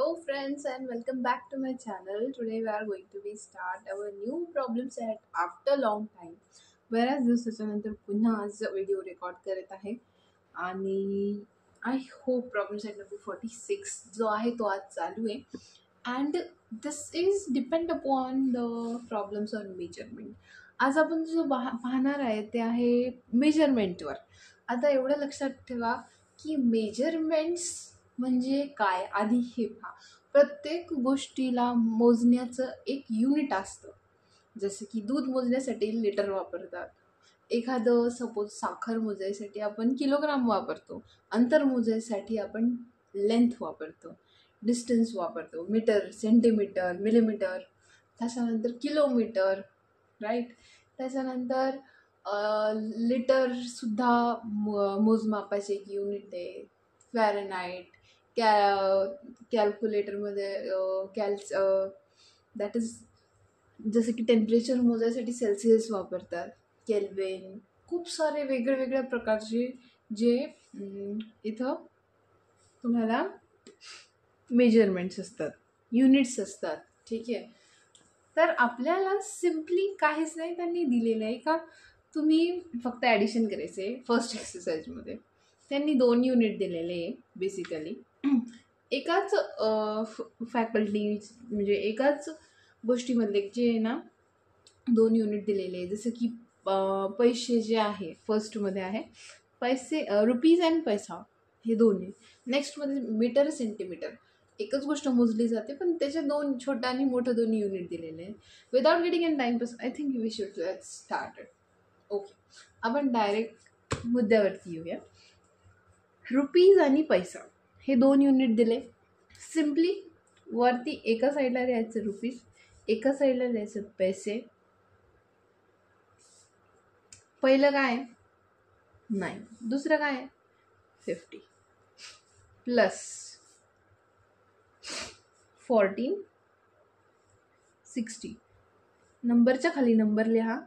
Hello friends and welcome back to my channel. Today we are going to be start our new problem set after long time. बऱ्याच दिवसाच्यानंतर पुन्हा आज video record करत आहे आणि I hope problem set number 46 जो आहे तो आज चालू आहे and this is depend upon the problems on measurement. आज आपण जो पाहणार आहे ते आहे मेजरमेंटवर. आता एवढं लक्षात ठेवा की मेजरमेंट्स म्हणजे काय. आधी हे पहा, प्रत्येक गोष्टीला मोजण्याचं एक युनिट असतं. जसं की दूध मोजण्यासाठी लिटर वापरतात, एखादं सपोज साखर मोजायसाठी आपण किलोग्राम वापरतो, अंतर मोजायसाठी आपण लेंथ वापरतो, डिस्टन्स वापरतो, मीटर, सेंटीमीटर, मिलीमीटर, त्याच्यानंतर किलोमीटर, राईट. त्याच्यानंतर लिटरसुद्धा मोजमापाचे एक युनिट आहे. फॅरेनहाईट, कॅल्क्युलेटरमध्ये दॅट इज जसं की टेम्परेचर मोजायसाठी सेल्सिअस वापरतात, केल्विन, खूप सारे वेगळ्या प्रकारचे जे इथं तुम्हाला मेजरमेंट्स असतात, युनिट्स असतात. ठीक आहे. तर आपल्याला सिम्पली काहीच नाही त्यांनी दिलेलं आहे का तुम्ही फक्त ॲडिशन करायचं आहे. फर्स्ट एक्सरसाइजमध्ये त्यांनी 2 युनिट दिलेले आहे बेसिकली. एकाच फॅकल्टी म्हणजे एकाच गोष्टीमधले जे आहे ना 2 युनिट दिलेले आहे. जसं की पैसे जे आहे फर्स्टमध्ये आहे पैसे, रुपीज अँड पैसा, हे 2 आहे. नेक्स्टमध्ये मीटर, सेंटीमीटर, एकच गोष्ट मोजली जाते पण त्याचे 2 छोटं आणि मोठं 2 युनिट दिलेले आहेत. Without getting in timepass I think we should start. Okay, आपण डायरेक्ट मुद्द्यावरती येऊया. रुपीज आणि पैसा हे 2 युनिट दिले. सिम्पली वरती एका साईडला लिहायचं रुपीज, एका साईडला लिहायचं पैसे. पहिलं काय 9, दुसरं काय 50 प्लस 14 60. नंबरच्या खाली नंबर लिहा,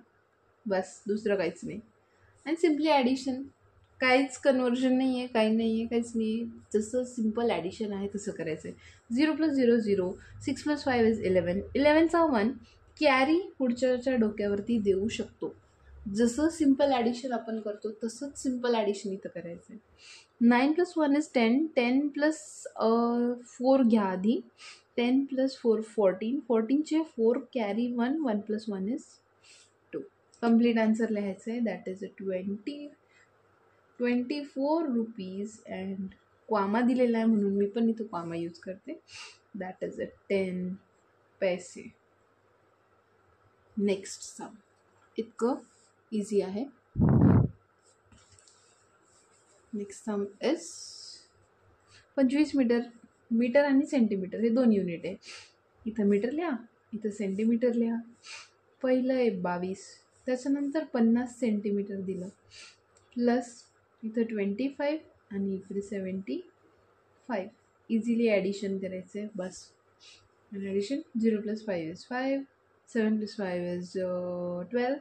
बस, दुसरं काहीच नाही. आणि सिम्पली ॲडिशन, काहीच कन्वर्जन नाही आहे, काही नाही आहे, काहीच नाही आहे. जसं सिम्पल ॲडिशन आहे तसं करायचं आहे. 0 + 0 0, 6 + 5 is 11. 11चा 1 कॅरी पुढच्याच्या डोक्यावरती देऊ शकतो. जसं सिम्पल ॲडिशन आपण करतो तसंच सिम्पल ॲडिशन इथं करायचं आहे. 9 + 1 is 10. 10 + 4 घ्या आधी. 10 + 4 14. 14चे 4 कॅरी 1. 1 + 1 is 2. कम्प्लीट आन्सर लिहायचं आहे. That is 24 rupees and comma दिलेला आहे म्हणून मी पण इथं क्वामा यूज करते. दॅट इज 10 पैसे. नेक्स्ट सम इतकं इझी आहे. Next sum is 25 metre. Metre आणि सेंटीमीटर हे 2 युनिट आहे. इथं मीटर लिहा, इथं सेंटीमीटर लिहा. पहिलं आहे 22, त्याच्यानंतर 50 सेंटीमीटर दिलं, प्लस इथं 25 आणि इकडे 75. इझिली ॲडिशन करायचं आहे, बस. आणि addition 0 + 5 is 5, 7 + 5 is 12,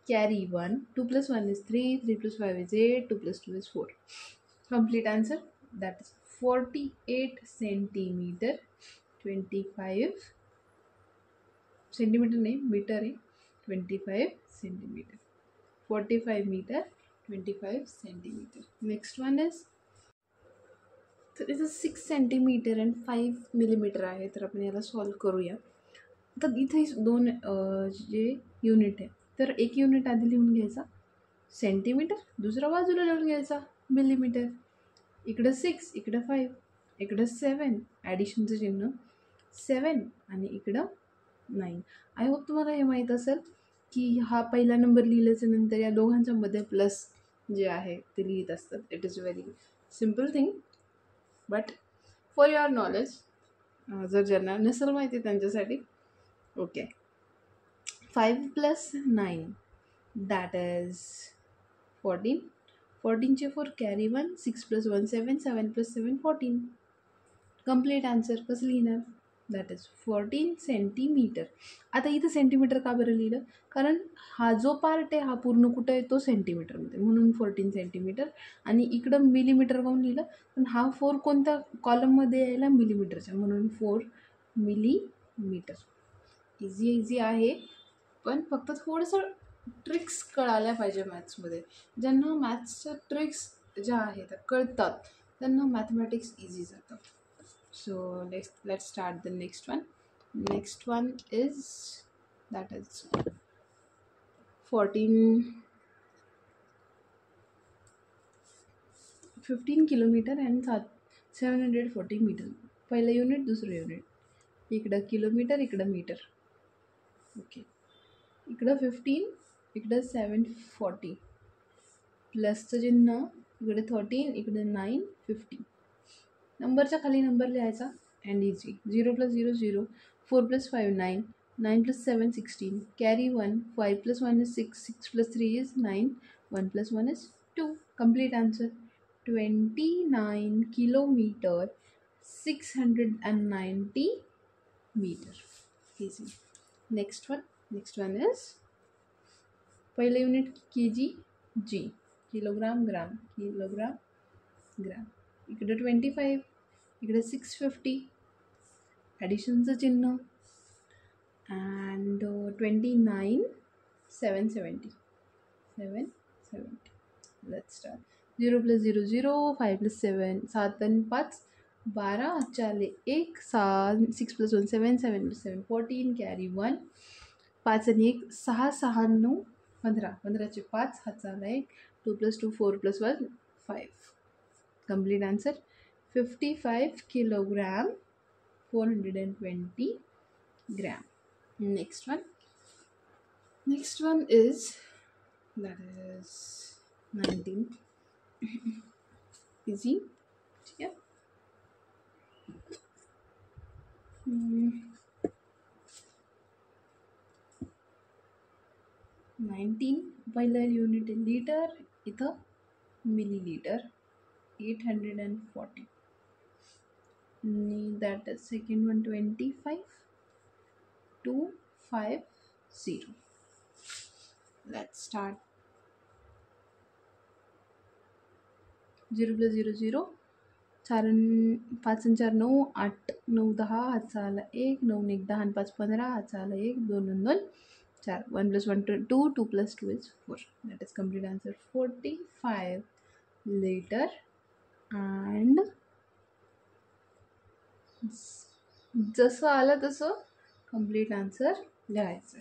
carry 1, 2 + 1 is 3, 3 + 5 is 8, 2 + 2 is 4. Complete answer, that is 48 centimetre. 25 centimetre नाही, मीटर आहे. 25 centimetre. 45 metre, 25 centimetre. Next one is, तर इथं 6 सेंटीमीटर अँड 5 मिलीमीटर आहे. तर आपण याला सॉल्व करूया. तर इथे 2 जे युनिट आहे, तर एक युनिट आधी लिहून घ्यायचा सेंटीमीटर, दुसरा बाजूला लिहून घ्यायचा मिलीमीटर. इकडं 6, इकडं 5, इकडं 7, ॲडिशनचं चिन्ह 7 आणि इकडं 9. आय होप तुम्हाला हे माहीत असेल की हा पहिला नंबर लिहिल्याच्या नंतर या दोघांच्या मध्ये प्लस जे आहे ते लिहित असतात. It is very simple thing, but for your knowledge, जर ज्यांना नसेल माहिती त्यांच्यासाठी. Okay, 5 + 9 that is 14. 14चे 4 कॅरी 1, 6 + 1 7, 7 + 7 14. कम्प्लीट आन्सर कसं लिहिणार, दॅट इज 14 सेंटीमीटर. आता इथं सेंटीमीटर का बरं लिहिलं? कारण हा जो पार्ट आहे हा पूर्ण कुठं आहे? तो सेंटीमीटरमध्ये, म्हणून 14 सेंटीमीटर. आणि इकडं मिलीमीटर काहून लिहिलं? पण हा 4 कोणत्या कॉलममध्ये यायला? मिलीमीटरच्या, म्हणून 4 मिलीमीटर. इझी आहे, पण फक्त थोडंसं ट्रिक्स कळाल्या पाहिजे मॅथ्समध्ये. ज्यांना मॅथ्सच्या ट्रिक्स ज्या आहेत त्या कळतात त्यांना मॅथमॅटिक्स इझी जातं. So let's start the next one. Next one is that is 15 kilometre and 740 metre. पहिलं युनिट, दुसरं युनिट. इकडं किलोमीटर, इकडं मीटर. ओके, इकडं 15, इकडं 740, प्लसचं चिन्ह, इकडे 13, इकडे 9, 50. नंबरच्या खाली नंबर लिहायचा and easy. 0 + 0 0, 4 + 5 9, 9 + 7 16, carry 1, 5 + 1 is 6, 6 + 3 is 9, 1 + 1 is 2. Complete answer 29 kilometer 690 meter. Easy. Next one is पहिलं unit kg g, kilogram gram, kilogram gram. इकडे 25, इकडे 650, ॲडिशनचं चिन्ह, अँड 29 770. Let's start. 0 + 0 0, 5 + 7 7 आणि 5 12, हातच्या आले 1, 6 6 + 1 7, 7 + 7 14, कॅरी 1, 5 आणि 1 6 6 9 15, 15चे 5, हातचा आला 1, 2 + 2 4 + 1 5. Complete answer 55 kilogram 420 gram. Next one is that is 19. Easy. Yeah. 19 पहिलं युनिट लिटर, इथं millilitre, 840. That is second one 25 250. Let's start. 0 + 0 0, 4 5 आणि 4 9, 8 9 10, हातचा आला 1, 9 1 10 आणि 5 15, हातचा आला 1, 2 2 2 4, 1 + 1 2, 2 + 2 is 4. That is complete answer 45 liter. And जसं आलं तसं कम्प्लीट आन्सर लिहायचं,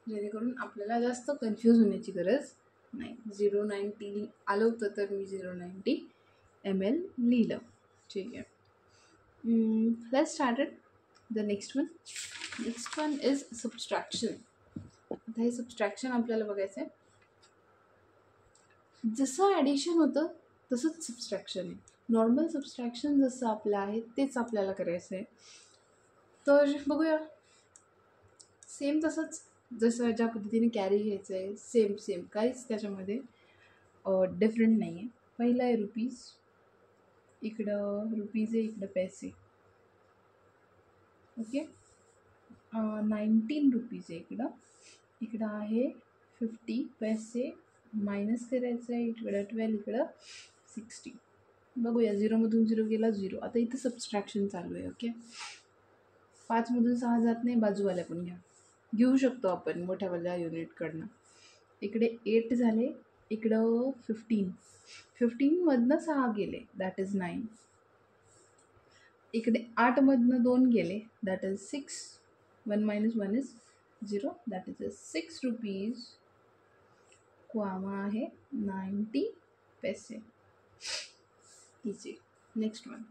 जेणेकरून आपल्याला जास्त कन्फ्यूज होण्याची गरज नाही. 090 आलं होतं तर मी 090 ml लिहिलं. ठीक आहे. Let's started the next one is subtraction. आता हे सबस्ट्रॅक्शन आपल्याला बघायचं आहे. जसं ॲडिशन होतं तसंच सबस्ट्रॅक्शन आहे. नॉर्मल सबस्ट्रॅक्शन जसं आपलं आहे तेच आपल्याला करायचं आहे. तर बघूया. सेम तसंच, जसं ज्या पद्धतीने कॅरी घ्यायचं आहे सेम काहीच त्याच्यामध्ये डिफरंट नाही आहे. पहिला आहे रुपीज, इकडं रुपीज आहे, इकडं पैसे. ओके, 19 रुपीज आहे इकडं आहे 50 पैसे, मायनस करायचं आहे, इकडं 12, इकडं 60. बघूया, 0मधून 0 गेला 0. आता इथं सबस्ट्रॅक्शन चालू आहे. ओके, 5मधून 6 जात नाही, बाजूवाल्याकडून घेऊ शकतो आपण मोठ्यावाल्या युनिटकडनं. इकडे 8 झाले, इकडं 15मधनं 6 गेले, दॅट इज 9. इकडे 8मधनं 2 गेले, that is 6. 1 - 1 is 0, that is 6 rupees, comma आहे 90 पैसे. इझी. Next one.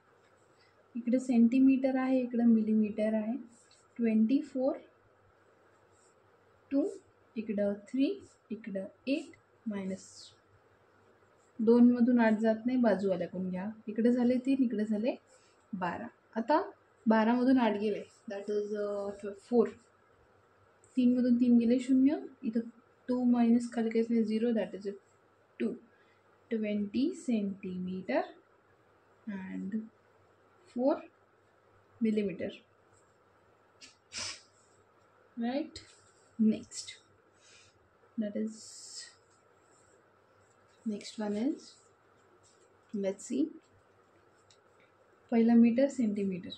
इकडे सेंटीमीटर आहे, इकडं मिलीमीटर आहे. 24 2, इकडं 3, इकडं 8 मायनस 2मधून 8 जात नाही, बाजूवाल्याकडून घ्या. इकडे झाले 3, इकडे झाले 12. आता 12मधून 8 गेले, दॅट इज 4. 3मधून 3 गेले 0, इथं 2 मायनस खाली काहीच नाही 0, that is 2. 20 centimetre and 4 millimetre. right? Next, that is next one is, let's see, पहिला metre centimetre,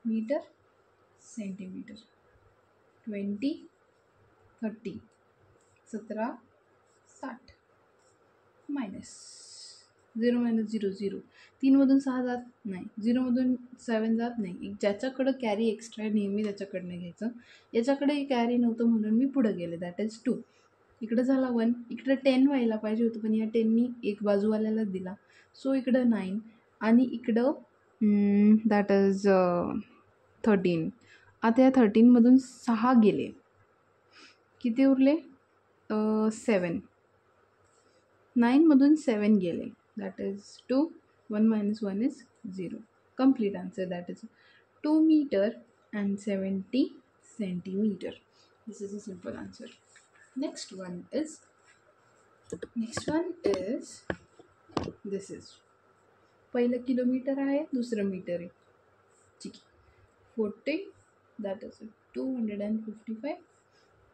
metre centimetre, 20 30 17 60 minus 0 minus 0 0, 3मधून 6 जात नाही, 0मधून 7 जात नाही. ज्याच्याकडं कॅरी एक्स्ट्रा आहे नेहमी त्याच्याकडनं घ्यायचं. याच्याकडे कॅरी नव्हतं म्हणून मी पुढं गेले, दॅट इज 2. इकडं झाला 1, इकडं 10 व्हायला पाहिजे होतं पण या 10नी एक बाजूवाल्याला दिला, सो इकडं 9 आणि इकडं दॅट इज 13. आता या 13मधून 6 गेले, किती उरले? 7. 9मधून 7 गेले, that is 2. 1 minus 1 is 0. Complete answer, that is 2 meter and 70 centimeter. This is a simple answer. Next one is this is, पहिलं किलोमीटर आहे, दुसरं मीटर आहे, ठीक आहे. 40, that is 255.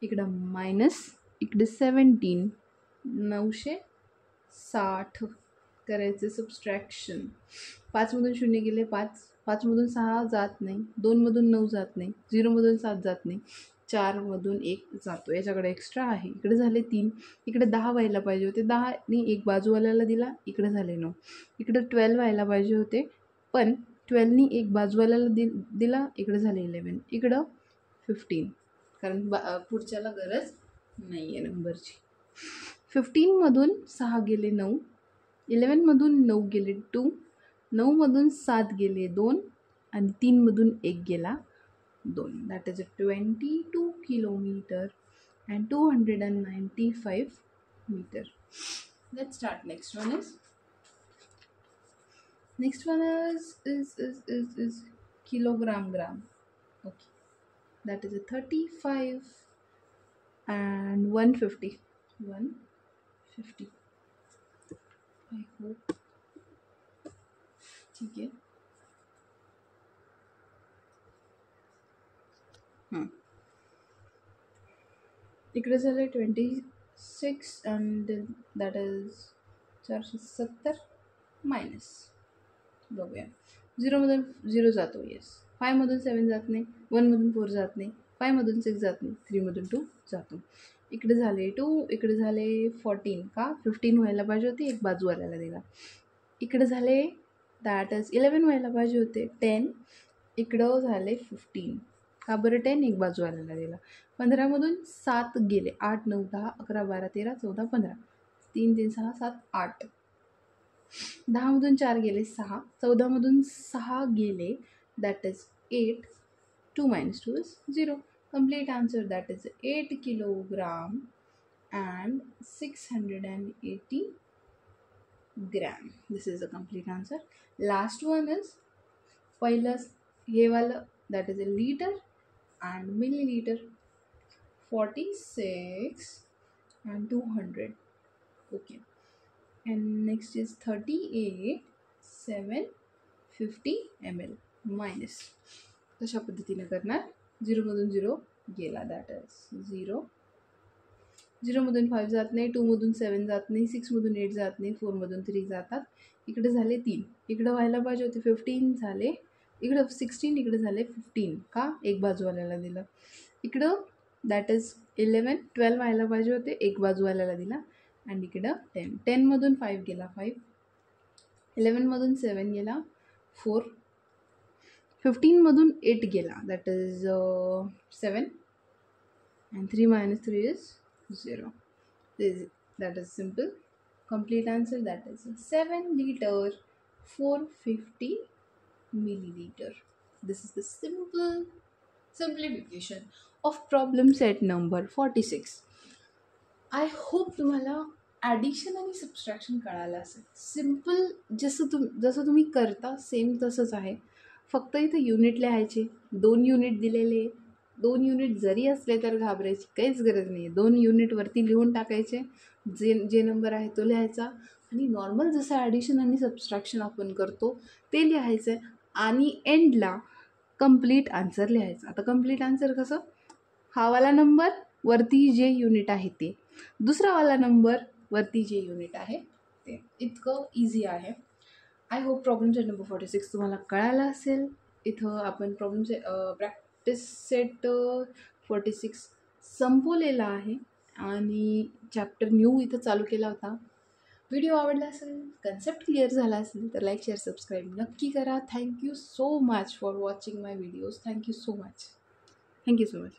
इकडं मायनस, इकडे 17, 960 करायचे सबस्ट्रॅक्शन. 5मधून 0 गेले 5, 5मधून 6 जात नाही, 2मधून 9 जात नाही, 0मधून 7 जात नाही, 4मधून 1 जातो, याच्याकडे एक्स्ट्रा आहे. इकडे झाले 3, इकडे 10 व्हायला पाहिजे होते, 10नी एक बाजूवाल्याला दिला, इकडे झाले 9. इकडे 12 व्हायला पाहिजे होते पण 12नी एक बाजूवाल्याला दिला, इकडे झाले 11. इकडं 15 कारण पुढच्याला गरज नाही आहे नंबरची. 15मधून 6 गेले 9, 11मधून 9 गेले 2, 9मधून 7 गेले 2 आणि 3मधून 1 गेला 2. That is 22 kilometre and 295 metre. Let's start. Next one is kilogram gram. Okay, that is 35 and 150. I hope ठीक है. इकडे झाले 26 and that is 470 मायनस. बघूया, 0मधून 0 जातो, येस. 5मधून 7 जात नाही, 1मधून 4 जात नाही, 5मधून 6 जात नाही, 3मधून 2 जातो. इकडे झाले 2, इकडे झाले 14 का 15 व्हायला पाहिजे होते, एक बाजूवाल्याला दिला. इकडे झाले दॅट इज 11 व्हायला पाहिजे होते, 10. इकडं झाले 15 का बरं 10 एक बाजूवाल्याला दिला. 15मधून 7 गेले, 8 9 10 11 12 13 14 15, 3 3 6 7 8. 10मधून 4 गेले 6, 14मधून 6 गेले, that is 8. 2 minus 2 is 0. Complete answer, that is 8 kilogram and 680 gram. This is the complete answer. Last one is पहिलं हे वालं, that is a liter and milliliter. 46 and 200. Okay, and next is 38 750 ml minus. तशा पद्धतीने करणार. 0मधून 0 गेला, that is 0. 0मधून 5 जात नाही, 2मधून 7 जात नाही, 6मधून 8 जात नाही, 4मधून 3 जातात. इकडे झाले 3, इकडे व्हायला पाहिजे होते 15 झाले, इकडं 16, इकडे झाले 15 का एक बाजूवाल्याला दिलं. इकडं दॅट इज 11, 12 व्हायला पाहिजे होते, एक बाजूवाल्याला दिला. आणि इकडं 10, 10मधून 5 गेला 5, 11मधून 7 गेला 4, 15मधून 8 गेला, that is 7 and 3 minus 3 is 0. That is simple. Complete answer, that is 7 liter 450 milliliter. This is the simple simplification of problem set number 46. I hope तुम्हाला ॲडिशन आणि सबस्ट्रॅक्शन कळालं असेल. सिम्पल जसं तुम्ही करता सेम तसंच आहे, फक्त इथं युनिट लिहायचे. 2 युनिट दिलेले, 2 युनिट जरी असले तर घाबरायची काहीच गरज नाही आहे. 2 युनिटवरती लिहून टाकायचे, जे नंबर आहे तो लिहायचा आणि नॉर्मल जसं ॲडिशन आणि सबस्ट्रॅक्शन आपण करतो ते लिहायचं आहे आणि एंडला कंप्लीट आन्सर लिहायचं. आता कंप्लीट आन्सर कसं, हा वाला नंबर वरती जे युनिट आहे ते, दुसरा वाला नंबर वरती जे युनिट आहे ते. इतकं इझी आहे. I hope problem set number 46 तुम्हाला कळालं असेल. इथं आपण प्रॉब्लेम प्रॅक्टिस सेट 46 संपवलेला आहे आणि चॅप्टर न्यू इथं चालू केला होता. व्हिडिओ आवडला असेल, कन्सेप्ट क्लिअर झाला असेल तर लाईक शेअर सबस्क्राईब नक्की करा. Thank you so much for watching my videos. Thank you so much.